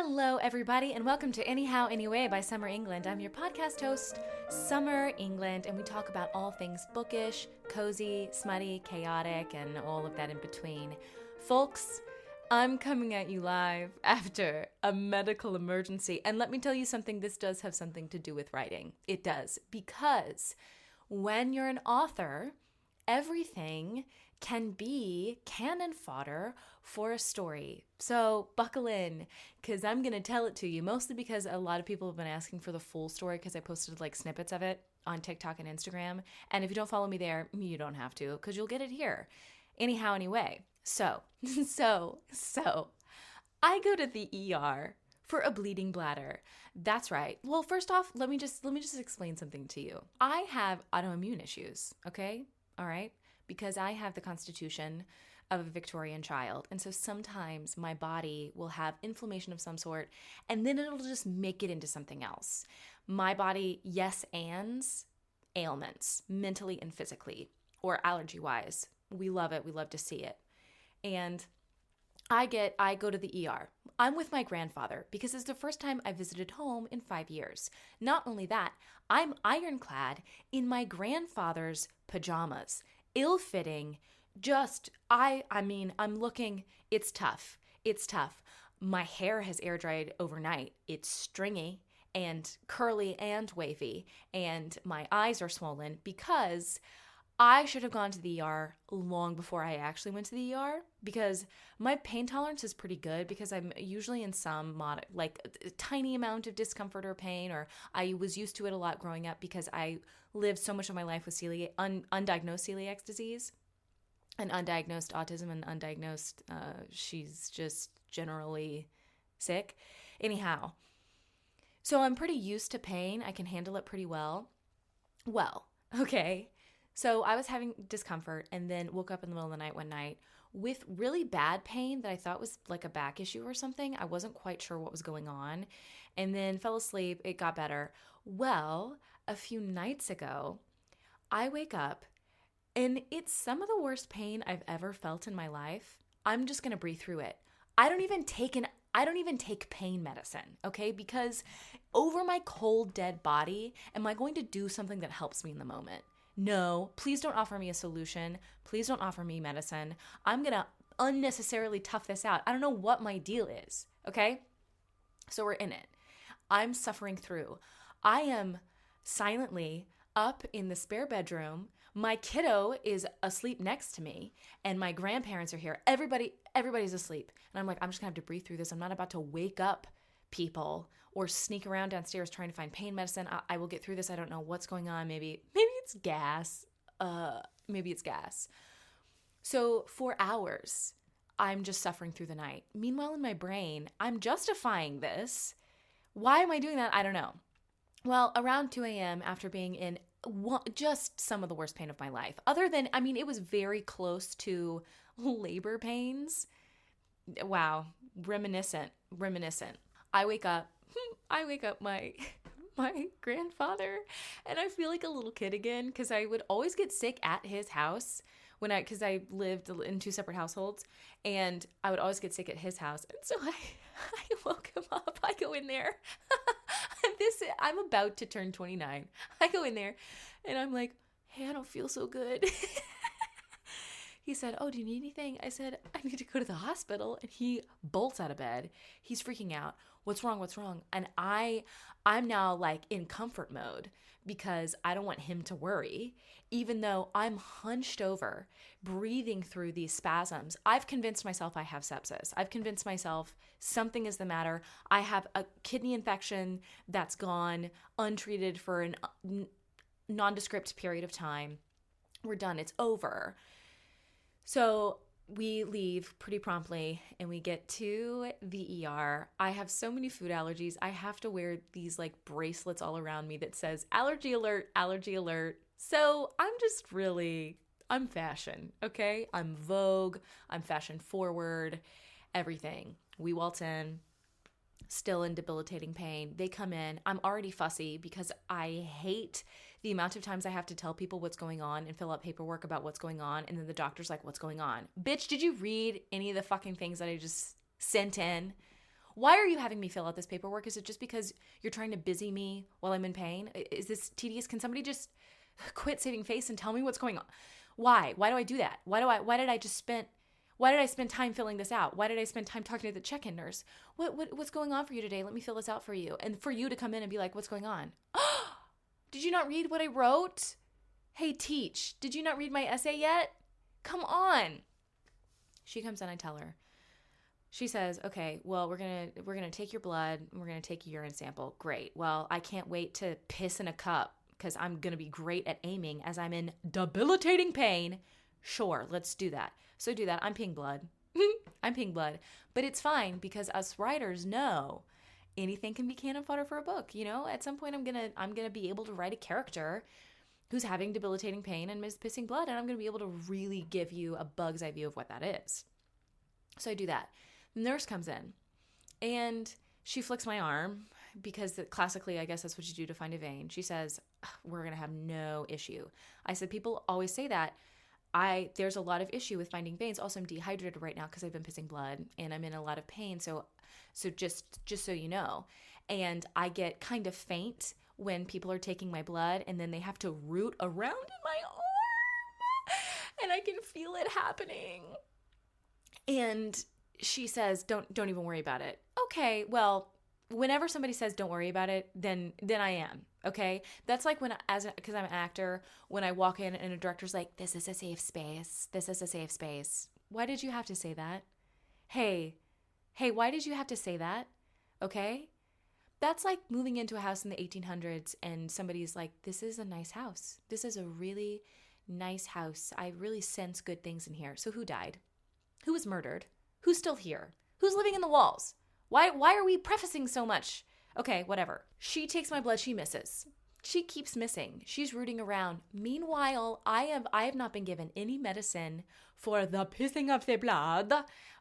Hello, everybody, and welcome to Anyhow Anyway by Summer England. I'm your podcast host, Summer England, and we talk about all things bookish, cozy, smutty, chaotic, and all of that in between. Folks, I'm coming at you live after a medical emergency, and let me tell you something, this does have something to do with writing. It does, because when you're an author, everything can be cannon fodder for a story. So buckle in, because I'm going to tell it to you, mostly because a lot of people have been asking for the full story because I posted like snippets of it on TikTok and Instagram. And if you don't follow me there, you don't have to, because you'll get it here. Anyhow, anyway. So I go to the ER for a bleeding bladder. That's right. Well, first off, let me just explain something to you. I have autoimmune issues, okay? All right? Because I have the constitution of a Victorian child. And so sometimes my body will have inflammation of some sort, and then it'll just make it into something else. My body yes-ands ailments, mentally and physically, or allergy-wise. We love it. We love to see it. And I go to the ER. I'm with my grandfather because it's the first time I visited home in 5 years. Not only that, I'm ironclad in my grandfather's pajamas. Ill-fitting, I'm looking, it's tough. My hair has air dried overnight. It's stringy and curly and wavy, and my eyes are swollen because I should have gone to the ER long before I actually went to the ER, because my pain tolerance is pretty good because I'm usually in some a tiny amount of discomfort or pain, or I was used to it a lot growing up because I lived so much of my life with undiagnosed celiac disease and undiagnosed autism and undiagnosed, she's just generally sick. Anyhow, so I'm pretty used to pain. I can handle it pretty well. Okay. So I was having discomfort and then woke up in the middle of the night one night with really bad pain that I thought was like a back issue or something. I wasn't quite sure what was going on, and then fell asleep. It got better. Well, a few nights ago, I wake up and it's some of the worst pain I've ever felt in my life. I'm just going to breathe through it. I don't even take pain medicine, okay? Because over my cold, dead body, am I going to do something that helps me in the moment? No, please don't offer me a solution. Please don't offer me medicine. I'm going to unnecessarily tough this out. I don't know what my deal is, okay? So we're in it. I'm suffering through. I am silently up in the spare bedroom. My kiddo is asleep next to me, and my grandparents are here. Everybody's asleep. And I'm like, I'm just going to have to breathe through this. I'm not about to wake up people or sneak around downstairs trying to find pain medicine. I will get through this. I don't know what's going on. Maybe it's gas. Maybe it's gas. So for hours, I'm just suffering through the night. Meanwhile, in my brain, I'm justifying this. Why am I doing that? I don't know. Well, around 2 a.m. after being in just some of the worst pain of my life, it was very close to labor pains. Wow. Reminiscent. I wake up my grandfather, and I feel like a little kid again, because I would always get sick at his house because I lived in two separate households, and I would always get sick at his house. And so I woke him up. I go in there. I'm about to turn 29. I go in there and I'm like, hey, I don't feel so good. He said, oh, do you need anything? I said, I need to go to the hospital. And he bolts out of bed. He's freaking out. What's wrong? And I'm now like in comfort mode because I don't want him to worry, even though I'm hunched over, breathing through these spasms. I've convinced myself I have sepsis. I've convinced myself something is the matter. I have a kidney infection that's gone untreated for a nondescript period of time. We're done. It's over. So we leave pretty promptly and we get to the ER. I have so many food allergies. I have to wear these like bracelets all around me that says allergy alert, allergy alert. So I'm fashion, okay? I'm Vogue, I'm fashion forward, everything. We waltz in, still in debilitating pain. They come in. I'm already fussy because I hate the amount of times I have to tell people what's going on and fill out paperwork about what's going on. And then the doctor's like, what's going on? Bitch, did you read any of the fucking things that I just sent in? Why are you having me fill out this paperwork? Is it just because you're trying to busy me while I'm in pain? Is this tedious? Can somebody just quit saving face and tell me what's going on? Why? Why do I do that? Why did I spend time filling this out? Why did I spend time talking to the check-in nurse? What's going on for you today? Let me fill this out for you. And for you to come in and be like, what's going on? Did you not read what I wrote? Hey, teach, did you not read my essay yet? Come on. She comes in, I tell her. She says, okay, well, we're gonna take your blood and we're gonna take a urine sample. Great. Well, I can't wait to piss in a cup because I'm gonna be great at aiming as I'm in debilitating pain. Sure, let's do that. So do that. I'm peeing blood. I'm peeing blood. But it's fine because us writers know anything can be cannon fodder for a book. You know, at some point I'm gonna be able to write a character who's having debilitating pain and is pissing blood, and I'm gonna be able to really give you a bug's eye view of what that is. So I do that. The nurse comes in and she flicks my arm because classically, I guess that's what you do to find a vein. She says, we're going to have no issue. I said, people always say that. There's a lot of issue with finding veins. Also, I'm dehydrated right now because I've been pissing blood and I'm in a lot of pain. So just so you know. And I get kind of faint when people are taking my blood and then they have to root around in my arm and I can feel it happening. And she says, don't even worry about it. Okay, well, whenever somebody says don't worry about it, then I am, okay? That's like because I'm an actor, when I walk in and a director's like, this is a safe space. This is a safe space. Why did you have to say that? Hey, why did you have to say that? Okay? That's like moving into a house in the 1800s and somebody's like, this is a nice house. This is a really nice house. I really sense good things in here. So who died? Who was murdered? Who's still here? Who's living in the walls? Why are we prefacing so much? Okay, whatever. She takes my blood, she misses. She keeps missing. She's rooting around. Meanwhile, I have not been given any medicine for the pissing of the blood.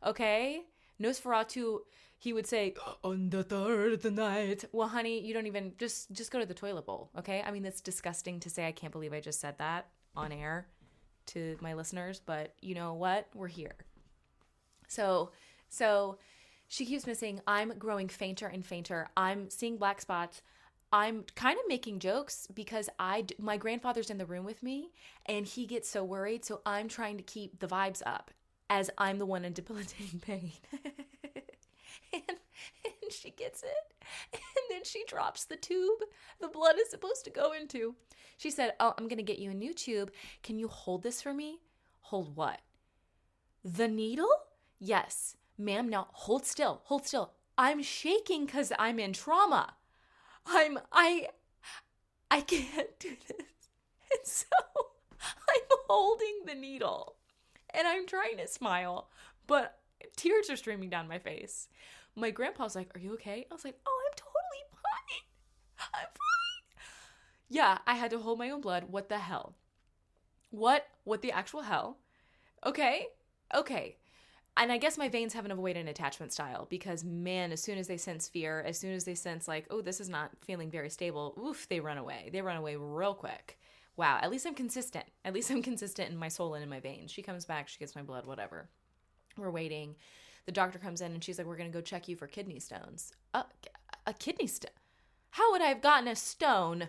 Okay? Nosferatu, he would say, on the third night. Well, honey, you don't even, just go to the toilet bowl, okay? I mean, that's disgusting to say. I can't believe I just said that on air to my listeners, but you know what? We're here. So she keeps missing. I'm growing fainter and fainter. I'm seeing black spots. I'm kind of making jokes because my grandfather's in the room with me and he gets so worried. So I'm trying to keep the vibes up as I'm the one in debilitating pain. and she gets it. And then she drops the tube the blood is supposed to go into. She said, oh, I'm going to get you a new tube. Can you hold this for me? Hold what? The needle? Yes. Ma'am, now hold still. Hold still. I'm shaking because I'm in trauma. I can't do this. And so I'm holding the needle and I'm trying to smile, but tears are streaming down my face. My grandpa's like, are you okay? I was like, oh, I'm totally fine. I'm fine. Yeah, I had to hold my own blood. What the hell? What the actual hell? Okay. And I guess my veins have an avoidant attachment style because, man, as soon as they sense fear, as soon as they sense like, oh, this is not feeling very stable, oof, they run away. They run away real quick. Wow, at least I'm consistent. At least I'm consistent in my soul and in my veins. She comes back, she gets my blood, whatever. We're waiting. The doctor comes in and she's like, we're going to go check you for kidney stones. A kidney stone? How would I have gotten a stone?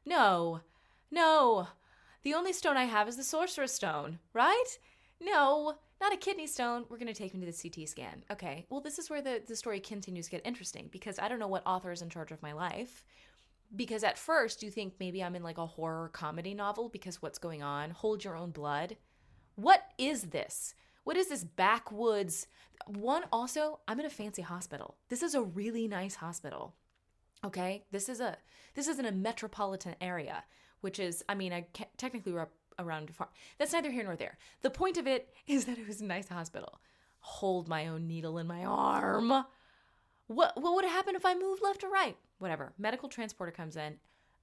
No. The only stone I have is the sorcerer's stone, right? No. Not a kidney stone. We're going to take me to the CT scan. Okay. Well, this is where the story continues to get interesting because I don't know what author is in charge of my life. Because at first you think maybe I'm in like a horror comedy novel because what's going on? Hold your own blood. What is this? What is this backwoods? One, also, I'm in a fancy hospital. This is a really nice hospital. Okay. This is in a metropolitan area, which is, I mean, I can't, technically we're around far. That's neither here nor there. The point of it is that it was a nice hospital. Hold my own needle in my arm. What would happen if I moved left or right? Whatever. Medical transporter comes in.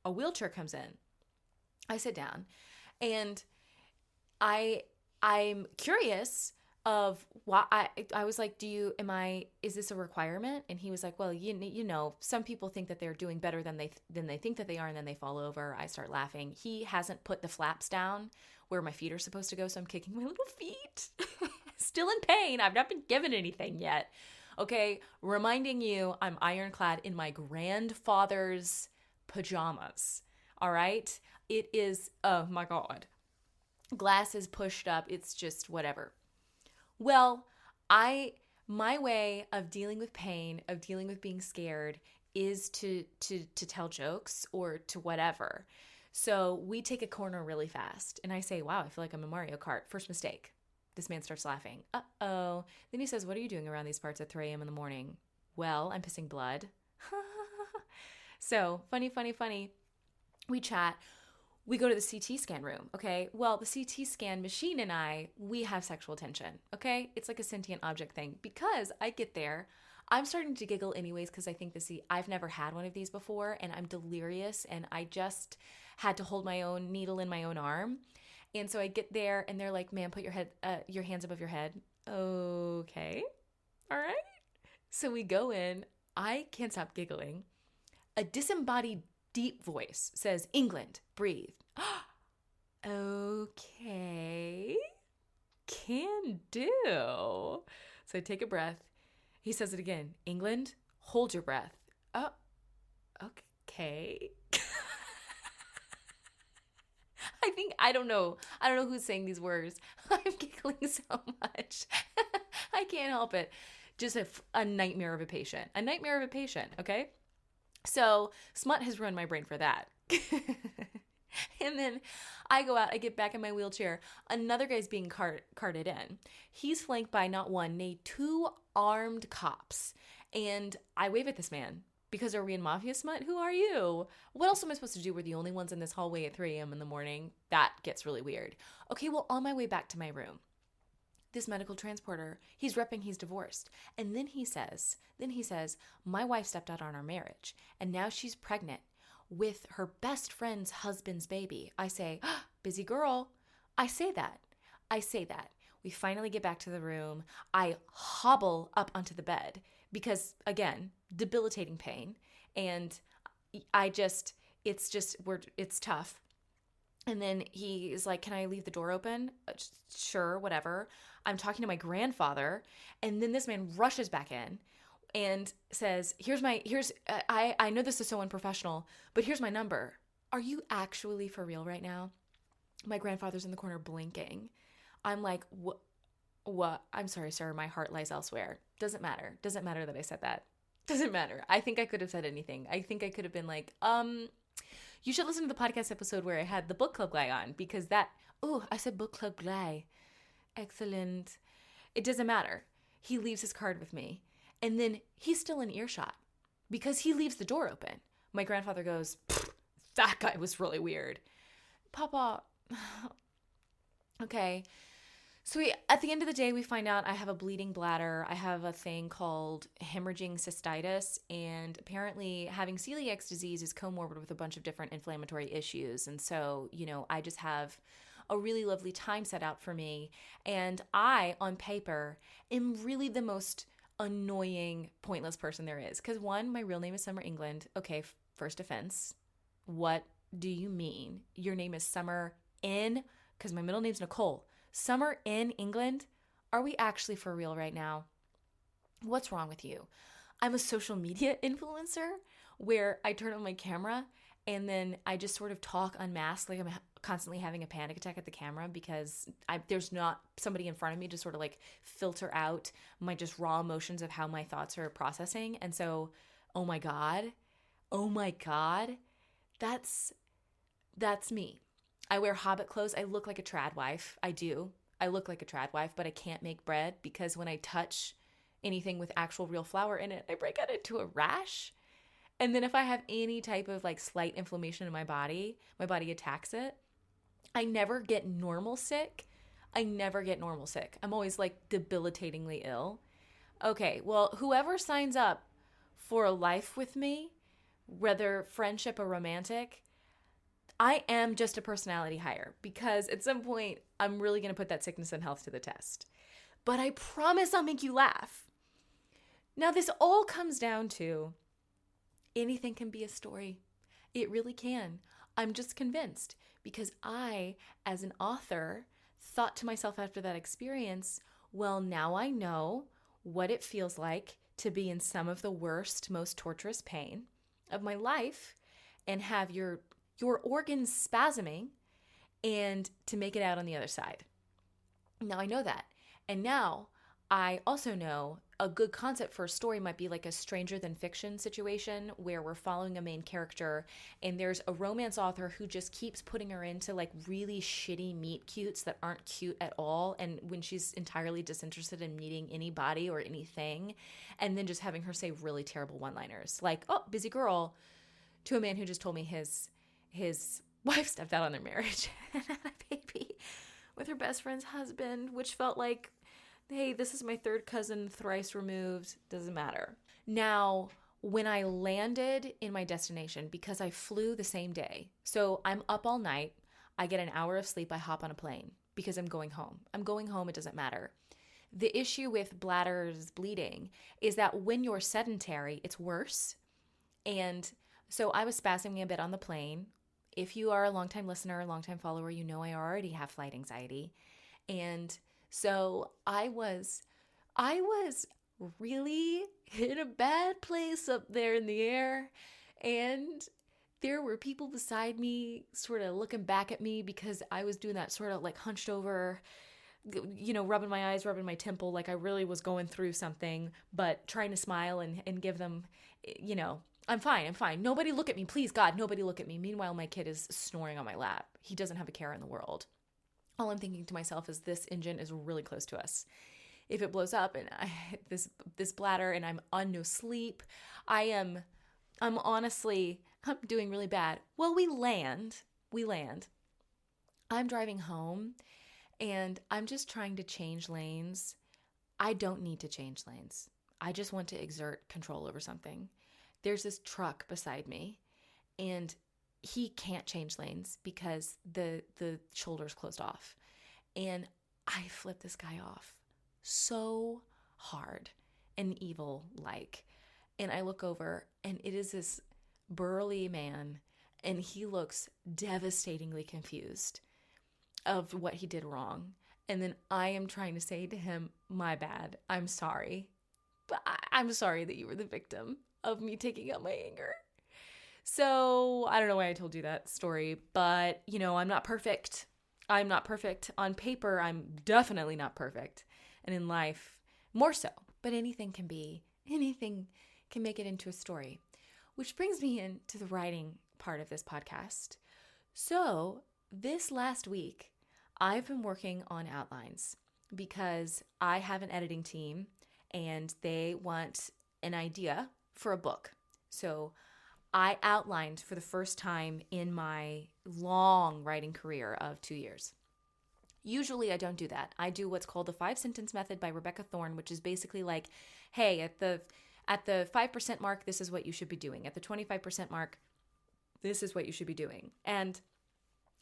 A wheelchair comes in. I sit down and I'm curious of why I was like, is this a requirement? And he was like, well, you know, some people think that they're doing better than they think that they are, and then they fall over. I start laughing. He hasn't put the flaps down where my feet are supposed to go, so I'm kicking my little feet. Still in pain. I've not been given anything yet. Okay, reminding you I'm ironclad in my grandfather's pajamas. All right? It is, oh my God. Glasses pushed up. It's just whatever. Well, my way of dealing with pain, of dealing with being scared is to tell jokes or to whatever. So we take a corner really fast and I say, "Wow, I feel like I'm in Mario Kart." First mistake. This man starts laughing. Uh-oh. Then he says, "What are you doing around these parts at 3 a.m. in the morning?" "Well, I'm pissing blood." So, funny, funny, funny. We chat. We go to the CT scan room, okay? Well, the CT scan machine and we have sexual tension, okay? It's like a sentient object thing because I get there. I'm starting to giggle anyways because I think I've never had one of these before and I'm delirious and I just had to hold my own needle in my own arm. And so I get there and they're like, "Ma'am, put your hands above your head." Okay. All right. So we go in. I can't stop giggling. A disembodied deep voice says, "England, breathe." Okay. Can do. So I take a breath. He says it again. "England, hold your breath." Oh, okay. I don't know. I don't know who's saying these words. I'm giggling so much. I can't help it. Just a nightmare of a patient. A nightmare of a patient, okay? So smut has ruined my brain for that. And then I go out, I get back in my wheelchair. Another guy's being carted in. He's flanked by not one, nay, 2 armed cops. And I wave at this man because are we in Mafia Smut? Who are you? What else am I supposed to do? We're the only ones in this hallway at 3 a.m. in the morning. That gets really weird. Okay, well, on my way back to my room, this medical transporter, he's repping he's divorced. And then he says, "My wife stepped out on our marriage and now she's pregnant with her best friend's husband's baby." I say, "Busy girl." I say that. We finally get back to the room. I hobble up onto the bed because, again, debilitating pain. And it's tough. And then he is like, "Can I leave the door open?" Sure, whatever. I'm talking to my grandfather. And then this man rushes back in and says, I know this is so unprofessional, but here's my number. Are you actually for real right now? My grandfather's in the corner blinking. I'm like, what? I'm sorry, sir. My heart lies elsewhere. Doesn't matter that I said that. Doesn't matter. I think I could have said anything. I think I could have been like, you should listen to the podcast episode where I had the book club guy on because I said book club guy. Excellent. It doesn't matter. He leaves his card with me. And then he's still in earshot because he leaves the door open. My grandfather goes, "That guy was really weird." Papa. Okay. So at the end of the day, we find out I have a bleeding bladder. I have a thing called hemorrhaging cystitis. And apparently having celiac disease is comorbid with a bunch of different inflammatory issues. And so, I just have a really lovely time set out for me. And I, on paper, am really the most annoying, pointless person there is. Because one, my real name is Summer England. Okay, first offense. What do you mean? Your name is Summer in, because my middle name's Nicole. Summer in England? Are we actually for real right now? What's wrong with you? I'm a social media influencer where I turn on my camera and then I just sort of talk unmasked like I'm constantly having a panic attack at the camera because there's not somebody in front of me to sort of like filter out my just raw emotions of how my thoughts are processing. And so, oh my God, that's me. I wear hobbit clothes. I look like a trad wife. I do. I look like a trad wife, but I can't make bread because when I touch anything with actual real flour in it, I break out into a rash. And then if I have any type of like slight inflammation in my body attacks it. I never get normal sick. I'm always like debilitatingly ill. Okay, well, whoever signs up for a life with me, whether friendship or romantic, I am just a personality hire because at some point I'm really going to put that sickness and health to the test. But I promise I'll make you laugh. Now, this all comes down to anything can be a story. It really can. I'm just convinced because I, as an author, thought to myself after that experience, well, now I know what it feels like to be in some of the worst, most torturous pain of my life and have your organs spasming and to make it out on the other side. Now I know that. And now I also know a good concept for a story might be like a stranger than fiction situation where we're following a main character and there's a romance author who just keeps putting her into like really shitty meet cutes that aren't cute at all. And when she's entirely disinterested in meeting anybody or anything, and then just having her say really terrible one-liners like, oh, busy girl, to a man who just told me his wife stepped out on their marriage and had a baby with her best friend's husband, which felt like, hey, this is my third cousin thrice removed, doesn't matter. Now, when I landed in my destination, because I flew the same day, so I'm up all night, I get an hour of sleep, I hop on a plane because I'm going home. I'm going home, it doesn't matter. The issue with bladders bleeding is that when you're sedentary, it's worse. And so I was spasming a bit on the plane. If you are a longtime listener, a longtime follower, you know I already have flight anxiety. And so I was really in a bad place up there in the air, and there were people beside me sort of looking back at me because I was doing that sort of like hunched over, rubbing my eyes, rubbing my temple, like I really was going through something, but trying to smile and give them, I'm fine. Nobody look at me, please God, nobody look at me. Meanwhile, my kid is snoring on my lap. He doesn't have a care in the world. All I'm thinking to myself is this engine is really close to us. If it blows up and I hit this bladder and I'm on no sleep, I'm doing really bad. Well, we land. I'm driving home and I'm just trying to change lanes. I don't need to change lanes. I just want to exert control over something. There's this truck beside me and he can't change lanes because the shoulder's closed off. And I flip this guy off so hard and evil-like. And I look over and it is this burly man and he looks devastatingly confused of what he did wrong. And then I am trying to say to him, my bad, I'm sorry. But I'm sorry that you were the victim of me taking out my anger. So I don't know why I told you that story, but I'm not perfect. I'm not perfect. On paper, I'm definitely not perfect. And in life, more so. But anything can make it into a story. Which brings me into the writing part of this podcast. So this last week, I've been working on outlines because I have an editing team and they want an idea for a book. So I outlined for the first time in my long writing career of 2 years. Usually I don't do that. I do what's called the 5-sentence method by Rebecca Thorne, which is basically like, hey, at the 5% mark, this is what you should be doing. At the 25% mark, this is what you should be doing. And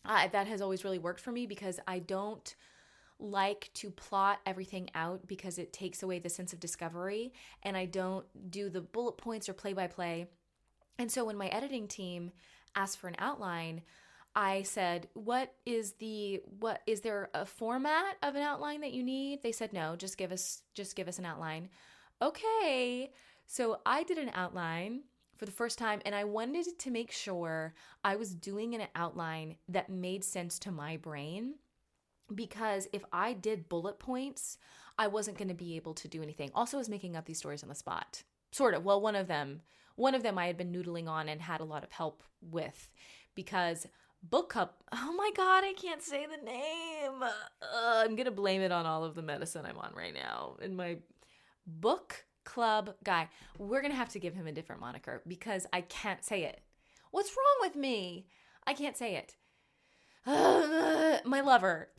that has always really worked for me because I don't like to plot everything out because it takes away the sense of discovery, and I don't do the bullet points or play-by-play. And so when my editing team asked for an outline, I said, is there a format of an outline that you need? They said, no, just give us an outline. Okay. So I did an outline for the first time, and I wanted to make sure I was doing an outline that made sense to my brain, because if I did bullet points, I wasn't going to be able to do anything. Also, I was making up these stories on the spot. Sort of. Well, one of them I had been noodling on and had a lot of help with, because Book Cup, oh my God, I can't say the name. I'm going to blame it on all of the medicine I'm on right now. And my book club guy, we're going to have to give him a different moniker because I can't say it. What's wrong with me? I can't say it. My lover.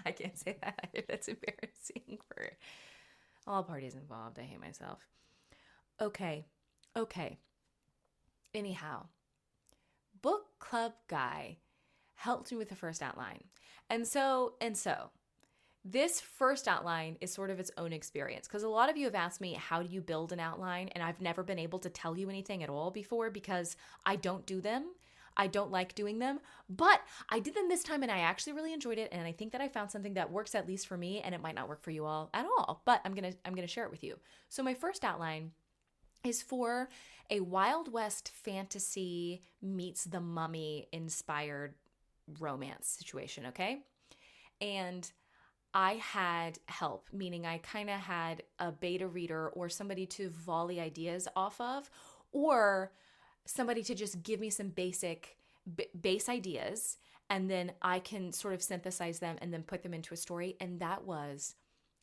I can't say that either. That's embarrassing for all parties involved. I hate myself. Okay. Anyhow, book club guy helped me with the first outline. And so this first outline is sort of its own experience, because a lot of you have asked me, how do you build an outline? And I've never been able to tell you anything at all before because I don't do them. I don't like doing them, but I did them this time and I actually really enjoyed it. And I think that I found something that works at least for me, and it might not work for you all at all, but I'm going to share it with you. So my first outline is for a Wild West fantasy meets the Mummy inspired romance situation, okay? And I had help, meaning I kind of had a beta reader or somebody to volley ideas off of, or somebody to just give me some base ideas, and then I can sort of synthesize them and then put them into a story. And that was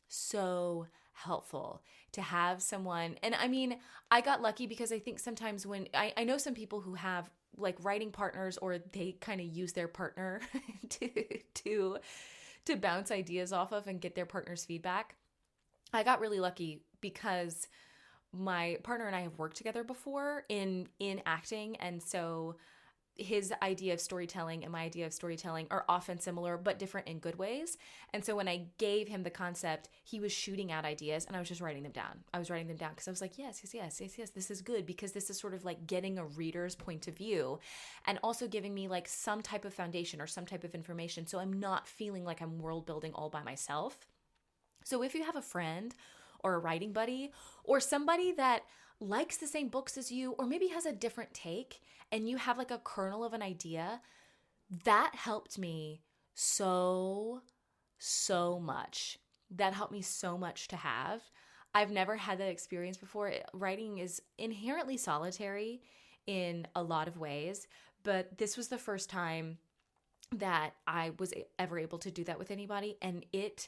so helpful to have someone. And I mean, I got lucky because I think sometimes when I know some people who have like writing partners, or they kind of use their partner to to bounce ideas off of and get their partner's feedback. I got really lucky because my partner and I have worked together before in acting, and so his idea of storytelling and my idea of storytelling are often similar but different in good ways. And so when I gave him the concept, he was shooting out ideas and I was just writing them down. I was writing them down because I was like, yes, this is good, because this is sort of like getting a reader's point of view and also giving me like some type of foundation or some type of information, so I'm not feeling like I'm world building all by myself. So if you have a friend or a writing buddy or somebody that likes the same books as you, or maybe has a different take, and you have like a kernel of an idea, that helped me so much. That helped me so much to have. I've never had that experience before. Writing is inherently solitary in a lot of ways, but this was the first time that I was ever able to do that with anybody, and it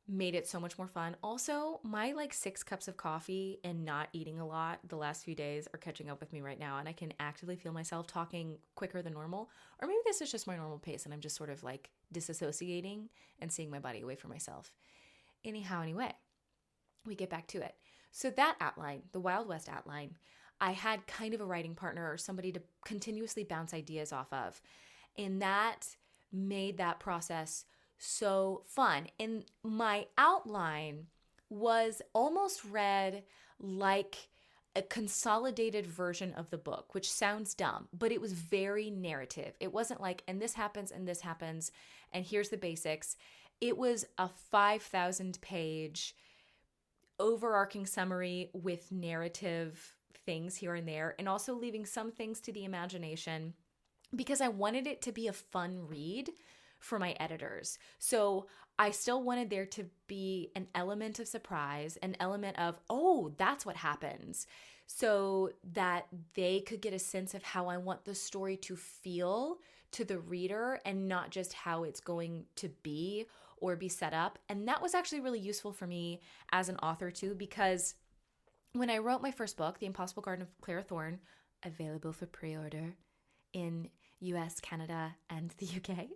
made it so much more fun. Also, my like 6 cups of coffee and not eating a lot the last few days are catching up with me right now, and I can actively feel myself talking quicker than normal. Or maybe this is just my normal pace and I'm just sort of like disassociating and seeing my body away from myself. Anyway, we get back to it. So that outline, the Wild West outline, I had kind of a writing partner or somebody to continuously bounce ideas off of. And that made that process so fun. And my outline was almost read like a consolidated version of the book, which sounds dumb, but it was very narrative. It wasn't like, and this happens, and here's the basics. It was a 5,000 page overarching summary with narrative things here and there, and also leaving some things to the imagination because I wanted it to be a fun read for my editors. So I still wanted there to be an element of surprise, an element of, oh, that's what happens, so that they could get a sense of how I want the story to feel to the reader and not just how it's going to be or be set up. And that was actually really useful for me as an author too, because when I wrote my first book, The Impossible Garden of Clara Thorne, available for pre-order in US, Canada, and the UK,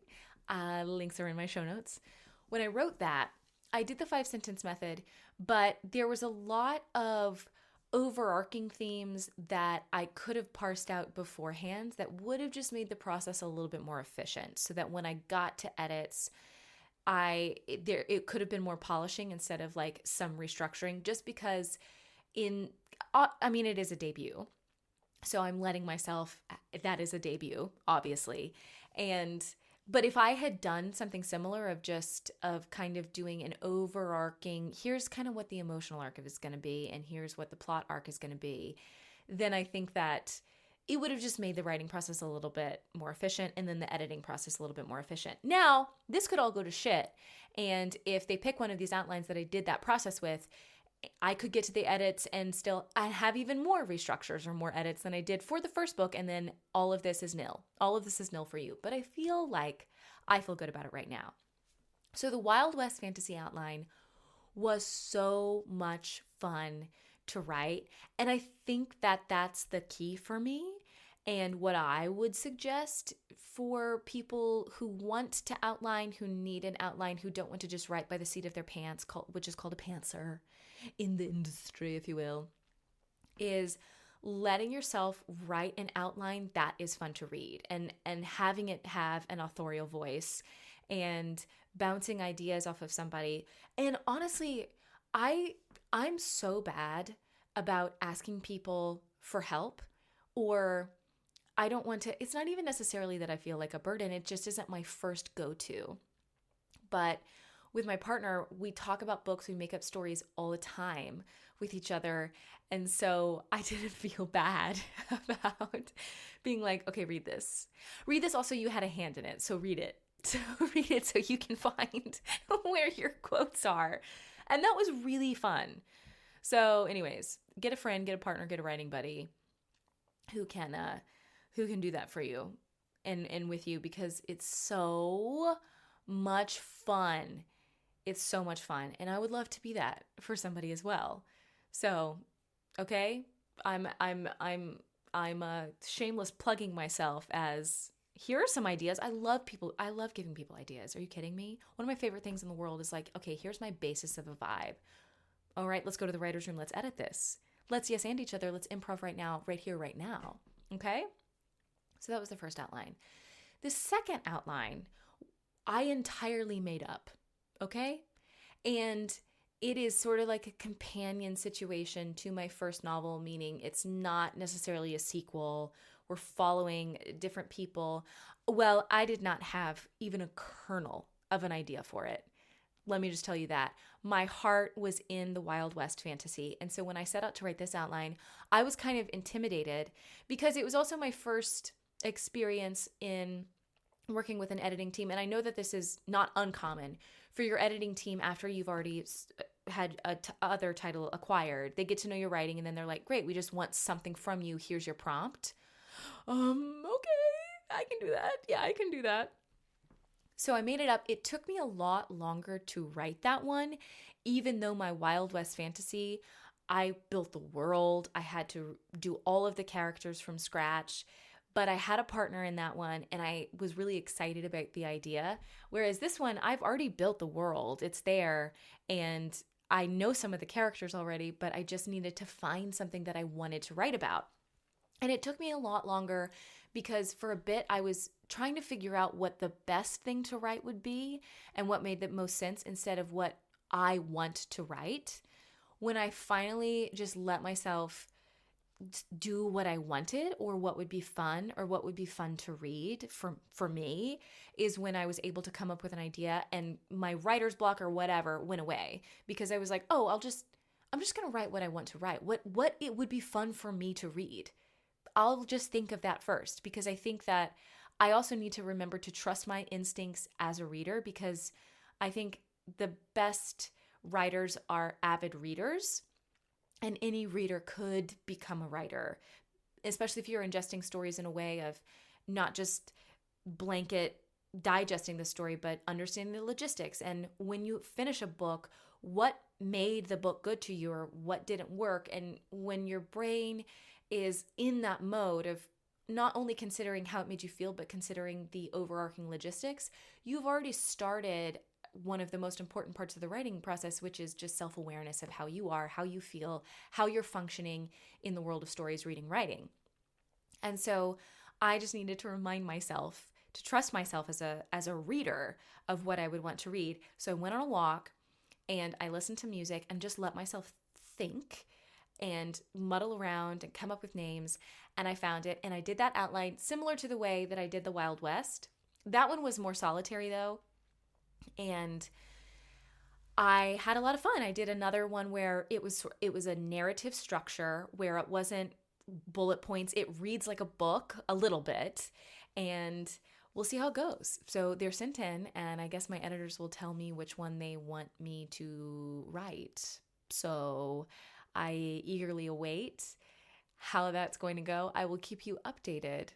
links are in my show notes. When I wrote that, I did the 5-sentence method, but there was a lot of overarching themes that I could have parsed out beforehand that would have just made the process a little bit more efficient, so that when I got to edits, it could have been more polishing instead of like some restructuring, just because it is a debut. So I'm letting myself, that is a debut, obviously. But if I had done something similar of kind of doing an overarching, here's kind of what the emotional arc is going to be, and here's what the plot arc is going to be, then I think that it would have just made the writing process a little bit more efficient, and then the editing process a little bit more efficient. Now, this could all go to shit. And if they pick one of these outlines that I did that process with, I could get to the edits and still I have even more restructures or more edits than I did for the first book, and then all of this is nil. All of this is nil for you. But I feel good about it right now. So the Wild West fantasy outline was so much fun to write, and I think that that's the key for me. And what I would suggest for people who want to outline, who need an outline, who don't want to just write by the seat of their pants, which is called a pantser in the industry, if you will, is letting yourself write an outline that is fun to read, and having it have an authorial voice and bouncing ideas off of somebody. And honestly, I'm so bad about asking people for help, or I don't want to, it's not even necessarily that I feel like a burden. It just isn't my first go-to. But with my partner, we talk about books, we make up stories all the time with each other. And so I didn't feel bad about being like, okay, read this. Read this. Also, you had a hand in it. So read it. So read it so you can find where your quotes are. And that was really fun. So anyways, get a friend, get a partner, get a writing buddy who can do that for you and with you, because it's so much fun. It's so much fun. And I would love to be that for somebody as well. So, okay, I'm shameless plugging myself as here are some ideas. I love giving people ideas. Are you kidding me? One of my favorite things in the world is like, okay, here's my basis of a vibe. All right, let's go to the writer's room. Let's edit this. Let's yes and each other. Let's improv right now, right here, right now. Okay? So that was the first outline. The second outline, I entirely made up. Okay? And it is sort of like a companion situation to my first novel, meaning it's not necessarily a sequel. We're following different people. Well, I did not have even a kernel of an idea for it. Let me just tell you that. My heart was in the Wild West fantasy. And so when I set out to write this outline, I was kind of intimidated because it was also my first experience in working with an editing team. And I know that this is not uncommon for your editing team after you've already had other title acquired. They get to know your writing and then they're like, great, we just want something from you. Here's your prompt. Okay, I can do that. Yeah, I can do that. So I made it up. It took me a lot longer to write that one, even though my Wild West fantasy, I built the world. I had to do all of the characters from scratch, but I had a partner in that one and I was really excited about the idea. Whereas this one, I've already built the world. It's there and I know some of the characters already, but I just needed to find something that I wanted to write about. And it took me a lot longer because for a bit I was trying to figure out what the best thing to write would be and what made the most sense instead of what I want to write. When I finally just let myself do what I wanted or what would be fun to read for me is when I was able to come up with an idea and my writer's block or whatever went away because I was like, oh, I'm just going to write what I want to write. What it would be fun for me to read. I'll just think of that first because I think that I also need to remember to trust my instincts as a reader because I think the best writers are avid readers and any reader could become a writer, especially if you're ingesting stories in a way of not just blanket digesting the story, but understanding the logistics. And when you finish a book, what made the book good to you or what didn't work? And when your brain is in that mode of not only considering how it made you feel, but considering the overarching logistics, you've already started one of the most important parts of the writing process, which is just self-awareness of how you are, how you feel, how you're functioning in the world of stories, reading, writing. And so I just needed to remind myself to trust myself as a reader of what I would want to read. So I went on a walk and I listened to music and just let myself think and muddle around and come up with names. And I found it. And I did that outline similar to the way that I did the Wild West. That one was more solitary though. And I had a lot of fun. I did another one where it was a narrative structure where it wasn't bullet points. It reads like a book a little bit. And we'll see how it goes. So they're sent in and I guess my editors will tell me which one they want me to write. So I eagerly await how that's going to go. I will keep you updated,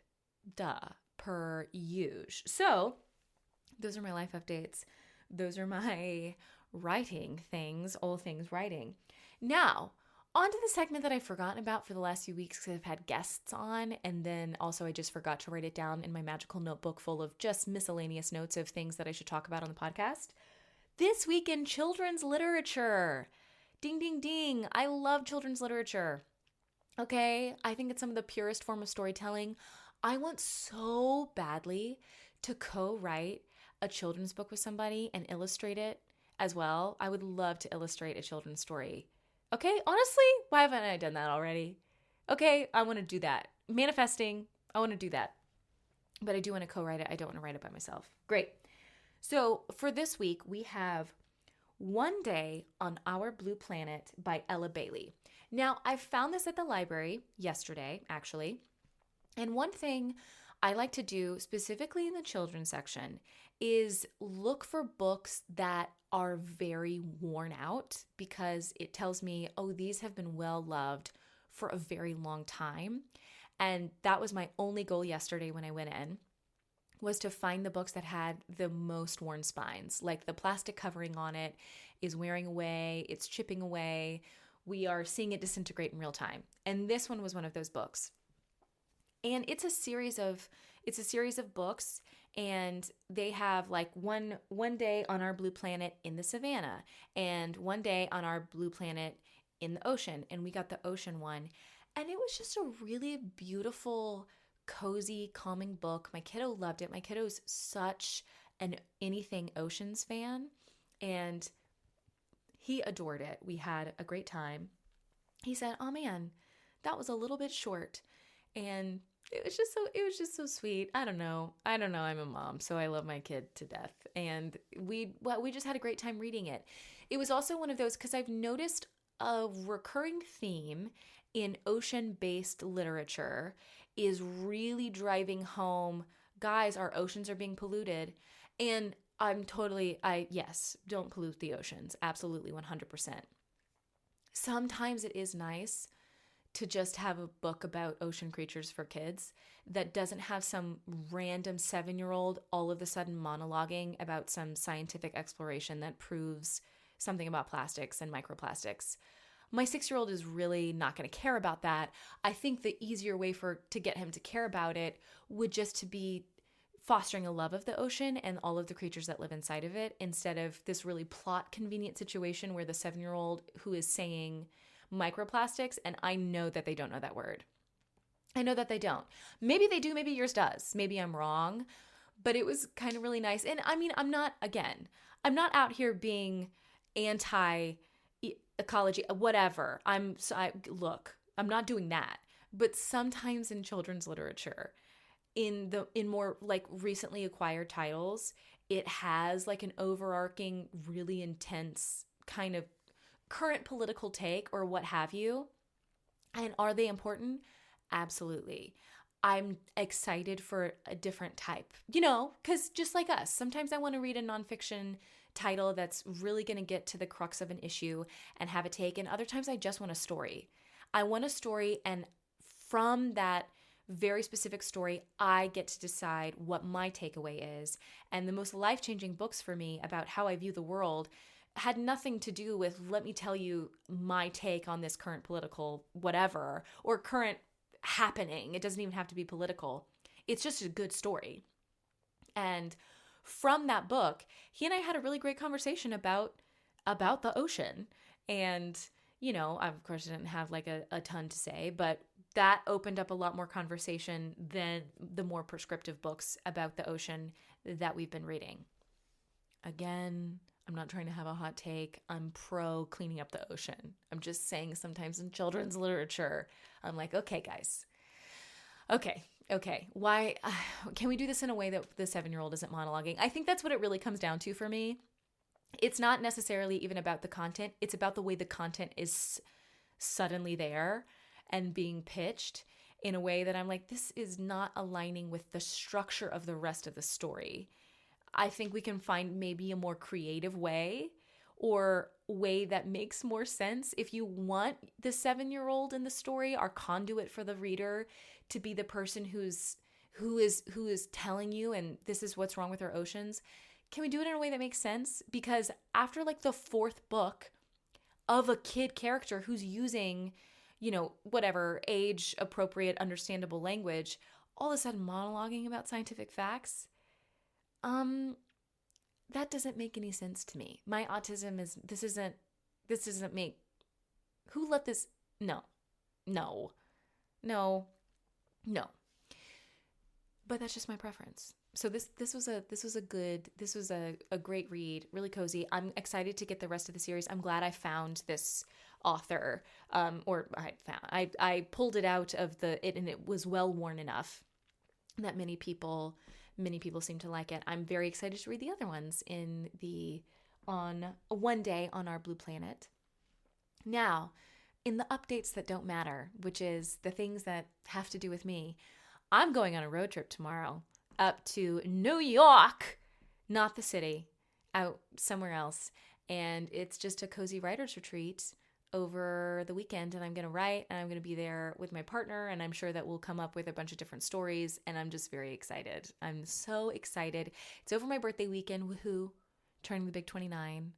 per usual. So those are my life updates. Those are my writing things, all things writing. Now, on to the segment that I've forgotten about for the last few weeks because I've had guests on, and then also I just forgot to write it down in my magical notebook full of just miscellaneous notes of things that I should talk about on the podcast. This week in children's literature. Ding, ding, ding. I love children's literature. Okay, I think it's some of the purest form of storytelling. I want so badly to co-write a children's book with somebody and illustrate it as well. I would love to illustrate a children's story. Okay, honestly, why haven't I done that already? Okay, I want to do that. Manifesting, I want to do that. But I do want to co-write it. I don't want to write it by myself. Great. So for this week, we have One Day on Our Blue Planet by Ella Bailey. Now, I found this at the library yesterday, actually. And one thing I like to do, specifically in the children's section, is look for books that are very worn out, because it tells me, oh, these have been well loved for a very long time. And that was my only goal yesterday when I went in, was to find the books that had the most worn spines. Like the plastic covering on it is wearing away, it's chipping away. We are seeing it disintegrate in real time. And this one was one of those books. And it's a series of books, and they have like one day on our blue planet in the savannah, and one day on our blue planet in the ocean. And we got the ocean one. And it was just a really beautiful, cozy, calming book. My kiddo loved it. My kiddo's such an anything oceans fan, and he adored it. We had a great time. He said, "Oh man, that was a little bit short." And it was just so sweet. I don't know. I'm a mom, so I love my kid to death. And we just had a great time reading it. It was also one of those, because I've noticed a recurring theme in ocean-based literature is really driving home, guys, our oceans are being polluted. And yes, don't pollute the oceans. Absolutely, 100%. Sometimes it is nice to just have a book about ocean creatures for kids that doesn't have some random 7-year-old all of a sudden monologuing about some scientific exploration that proves something about plastics and microplastics. My 6-year-old is really not going to care about that. I think the easier way to get him to care about it would just to be fostering a love of the ocean and all of the creatures that live inside of it, instead of this really plot convenient situation where the 7-year-old who is saying microplastics, and I know that they don't know that word. I know that they don't. Maybe they do, maybe yours does. Maybe I'm wrong, but it was kind of really nice. And I mean, I'm not out here being anti ecology, whatever. Look, I'm not doing that. But sometimes in children's literature, in more like recently acquired titles, it has like an overarching, really intense kind of current political take or what have you. And are they important? Absolutely. I'm excited for a different type, because just like us, sometimes I want to read a nonfiction title that's really going to get to the crux of an issue and have a take. And other times I just want a story. I want a story, and from that very specific story, I get to decide what my takeaway is. And the most life-changing books for me about how I view the world had nothing to do with, let me tell you my take on this current political whatever, or current happening. It doesn't even have to be political. It's just a good story. And from that book, he and I had a really great conversation about the ocean. And, I of course didn't have like a ton to say, but that opened up a lot more conversation than the more prescriptive books about the ocean that we've been reading. Again, I'm not trying to have a hot take. I'm pro cleaning up the ocean. I'm just saying sometimes in children's literature, I'm like, okay, guys. Okay. Why can we do this in a way that the 7-year-old isn't monologuing? I think that's what it really comes down to for me. It's not necessarily even about the content. It's about the way the content is suddenly there and being pitched in a way that I'm like, this is not aligning with the structure of the rest of the story. I think we can find maybe a more creative way, or way that makes more sense. If you want the 7-year-old in the story, our conduit for the reader, to be the person who is telling you, and this is what's wrong with our oceans, can we do it in a way that makes sense? Because after like the 4th book of a kid character who's using, whatever age appropriate, understandable language, all of a sudden monologuing about scientific facts, that doesn't make any sense to me. My autism this doesn't make, who let this, no. But that's just my preference. So this was a great read, really cozy. I'm excited to get the rest of the series. I'm glad I found this author, I pulled it out of and it was well worn enough that many people seem to like it. I'm very excited to read the other ones on one day on our blue planet. Now, in the updates that don't matter, which is the things that have to do with me, I'm going on a road trip tomorrow up to New York, not the city, out somewhere else. And it's just a cozy writer's retreat over the weekend, and I'm going to write, and I'm going to be there with my partner, and I'm sure that we'll come up with a bunch of different stories, and I'm just very excited. I'm so excited. It's over my birthday weekend, woohoo, turning the big 29.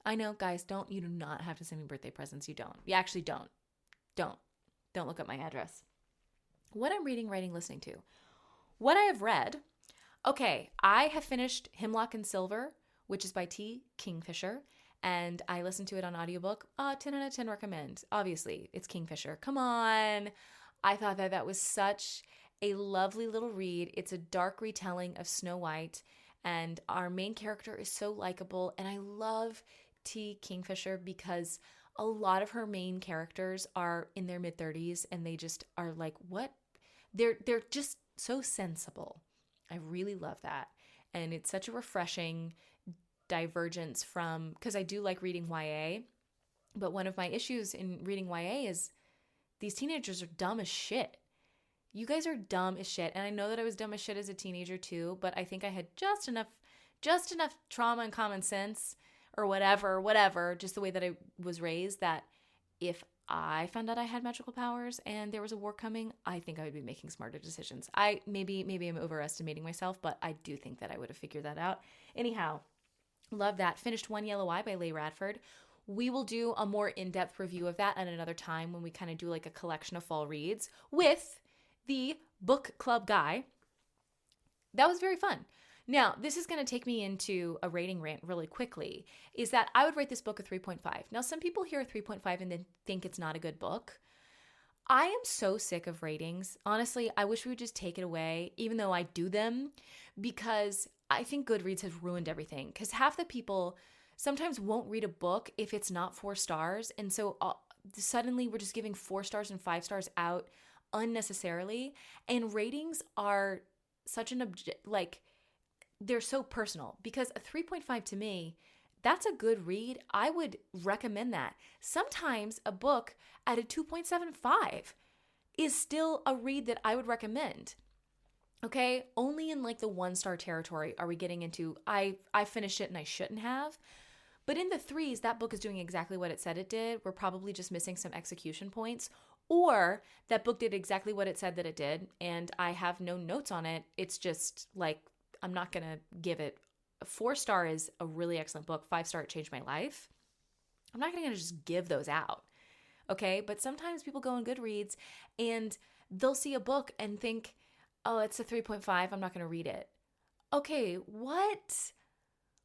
I know, guys, you do not have to send me birthday presents. You don't. You actually don't. Don't look up my address. What I'm reading, writing, listening to. What I have read. Okay, I have finished Hemlock and Silver, which is by T. Kingfisher, and I listened to it on audiobook. 10 out of 10 recommend. Obviously, it's Kingfisher. Come on. I thought that was such a lovely little read. It's a dark retelling of Snow White, and our main character is so likable, and I love T. Kingfisher because a lot of her main characters are in their mid-30s, and they just are like, what? They're just so sensible. I really love that. And it's such a refreshing divergence from, because I do like reading YA, but one of my issues in reading YA is these teenagers are dumb as shit. You guys are dumb as shit. And I know that I was dumb as shit as a teenager too, but I think I had just enough trauma and common sense or whatever, just the way that I was raised, that if I found out I had magical powers and there was a war coming, I think I would be making smarter decisions. Maybe I'm overestimating myself, but I do think that I would have figured that out. Anyhow, love that. Finished One Yellow Eye by Leigh Radford. We will do a more in-depth review of that at another time when we kind of do like a collection of fall reads with the book club guy. That was very fun. Now, this is going to take me into a rating rant really quickly, is that I would rate this book a 3.5. Now, some people hear a 3.5 and then think it's not a good book. I am so sick of ratings. Honestly, I wish we would just take it away, even though I do them, because I think Goodreads has ruined everything. Because half the people sometimes won't read a book if it's not 4 stars. And so suddenly we're just giving 4 stars and 5 stars out unnecessarily. And ratings are such they're so personal, because a 3.5 to me, that's a good read. I would recommend that. Sometimes a book at a 2.75 is still a read that I would recommend. Okay? Only in like the 1-star territory are we getting into, I finished it and I shouldn't have. But in the 3s, that book is doing exactly what it said it did. We're probably just missing some execution points. Or that book did exactly what it said that it did, and I have no notes on it. It's just like, I'm not going to give it. 4-star is a really excellent book. 5-star, it changed my life. I'm not going to just give those out. Okay? But sometimes people go on Goodreads and they'll see a book and think, oh, it's a 3.5. I'm not going to read it. Okay, what?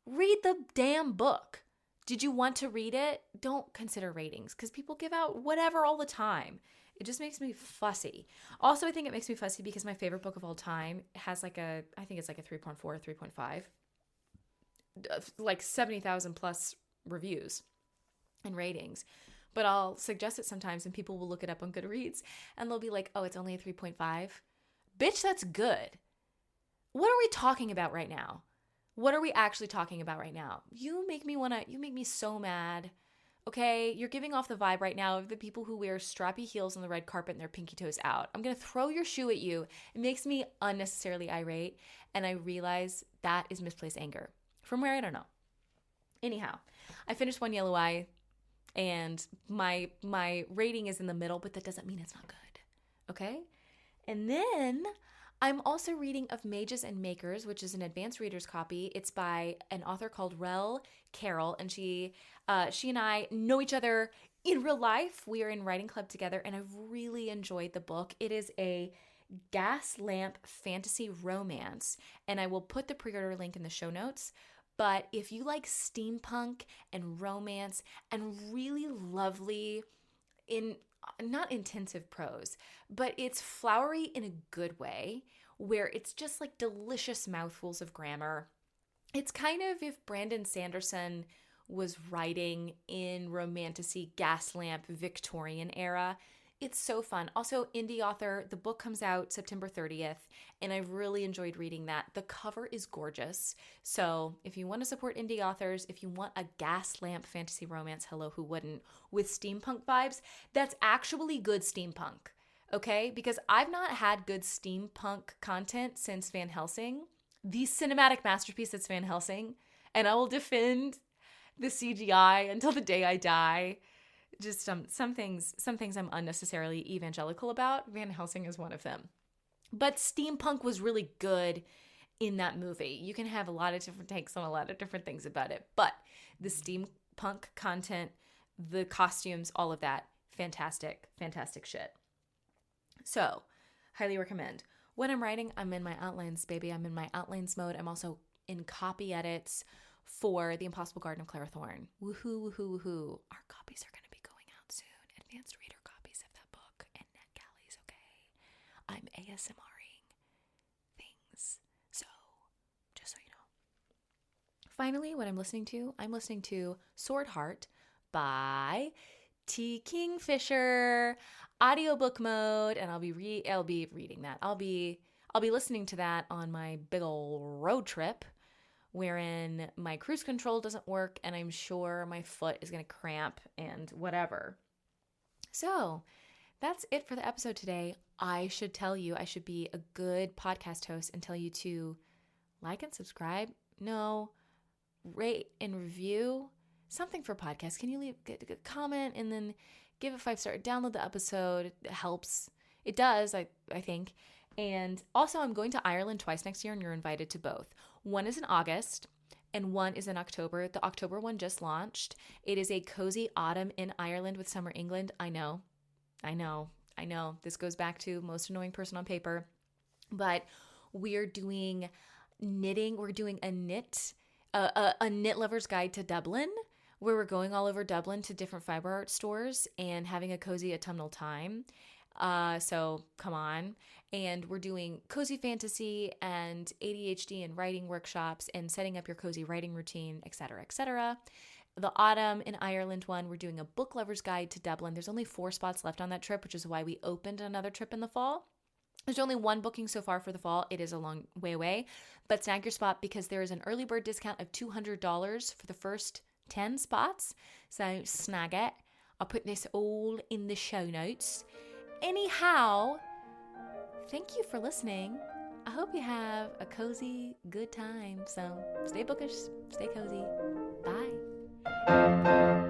Read the damn book. Did you want to read it? Don't consider ratings, because people give out whatever all the time. It just makes me fussy. Also, I think it makes me fussy because my favorite book of all time has I think it's like a 3.4 or 3.5. Like 70,000 plus reviews and ratings. But I'll suggest it sometimes and people will look it up on Goodreads and they'll be like, oh, it's only a 3.5. Bitch, that's good. What are we talking about right now? What are we actually talking about right now? You make me so mad. Okay, you're giving off the vibe right now of the people who wear strappy heels on the red carpet and their pinky toes out. I'm going to throw your shoe at you. It makes me unnecessarily irate, and I realize that is misplaced anger. From where, I don't know. Anyhow, I finished One Yellow Eye, and my rating is in the middle, but that doesn't mean it's not good. Okay? And then I'm also reading Of Mages and Makers, which is an advanced reader's copy. It's by an author called Rel Carroll, and she and I know each other in real life. We are in writing club together, and I've really enjoyed the book. It is a gas lamp fantasy romance, and I will put the pre-order link in the show notes. But if you like steampunk and romance and really lovely, not intensive prose, but it's flowery in a good way, where it's just like delicious mouthfuls of grammar. It's kind of if Brandon Sanderson was writing in romantasy gaslamp Victorian era. It's so fun. Also, indie author, the book comes out September 30th, and I've really enjoyed reading that. The cover is gorgeous. So if you want to support indie authors, if you want a gas lamp fantasy romance, hello, who wouldn't, with steampunk vibes, that's actually good steampunk, okay? Because I've not had good steampunk content since Van Helsing, the cinematic masterpiece that's Van Helsing, and I will defend the CGI until the day I die. Just some things I'm unnecessarily evangelical about. Van Helsing is one of them. But steampunk was really good in that movie. You can have a lot of different takes on a lot of different things about it. But the steampunk content, the costumes, all of that, fantastic, fantastic shit. So, highly recommend. When I'm writing, I'm in my outlines, baby. I'm in my outlines mode. I'm also in copy edits for The Impossible Garden of Clara Thorne. Woohoo, woohoo, woohoo. Our copies are going to be going out soon. Advanced reader copies of that book and NetGalleys, okay? I'm ASMRing things. So, just so you know. Finally, what I'm listening to Sword Heart by T. Kingfisher, audiobook mode, and I'll be reading that. I'll be listening to that on my big ol' road trip, wherein my cruise control doesn't work and I'm sure my foot is going to cramp and whatever. So that's it for the episode today. I should be a good podcast host and tell you to like and subscribe. No, rate and review something for podcasts. Can you leave a comment and then give a 5-star, download the episode. It helps. It does, I think. And also, I'm going to Ireland twice next year, and you're invited to both. One is in August, and one is in October. The October one just launched. It is a cozy autumn in Ireland with summer England. I know. This goes back to most annoying person on paper. But we're doing knitting. We're doing a knit lover's guide to Dublin, where we're going all over Dublin to different fiber art stores and having a cozy autumnal time. So come on. And we're doing cozy fantasy and ADHD and writing workshops and setting up your cozy writing routine, etc., etc. The autumn in Ireland one, we're doing a book lover's guide to Dublin. There's only 4 spots left on that trip, which is why we opened another trip in the fall. There's only one booking so far for the fall. It is a long way away, but snag your spot because there is an early bird discount of $200 for the first 10 spots. So snag it. I'll put this all in the show notes. Anyhow, thank you for listening. I hope you have a cozy, good time. So stay bookish, stay cozy. Bye.